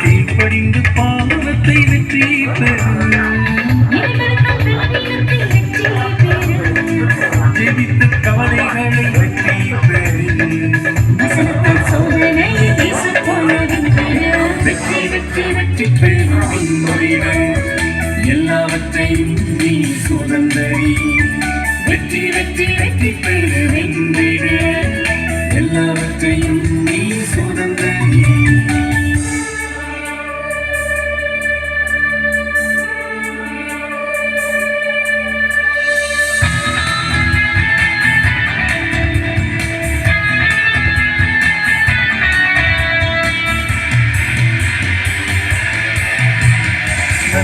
கீழ்ப்படிந்து பாவத்தை வெற்றி பெறு ஜெபித்த கவலைகளை வெற்றி பெறு வெற்றி வெற்றி வெற்றி பெறு எல்லாவற்றையும் நீ சுதந்தரி வெற்றி வெற்றி வெற்றி பெறு வென்றிட எல்லாவற்றையும் நீ சுதந்தரி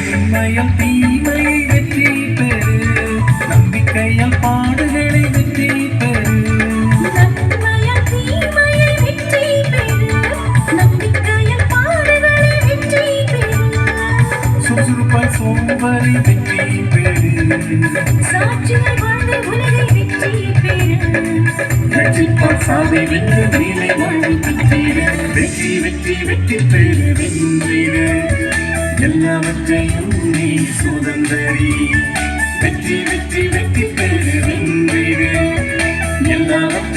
நன்மையால் தீமையை வெற்றி பெறு நம்பிக்கையால் பாடுகளை வெற்றி பெறு சுறுசுறுப்பாய் சோம்பரை வெற்றி பெறு ரட்சிப்பால் சாவை வென்று மேலே வாழ்வு பெற்றிட வெற்றி வெற்றி வெற்றி பெறு வென்றிட எல்லாவற்றையும் நீ சுதந்தரி வெற்றி வெற்றி வெற்றி பெறு வென்றிட எல்லாவற்றையும்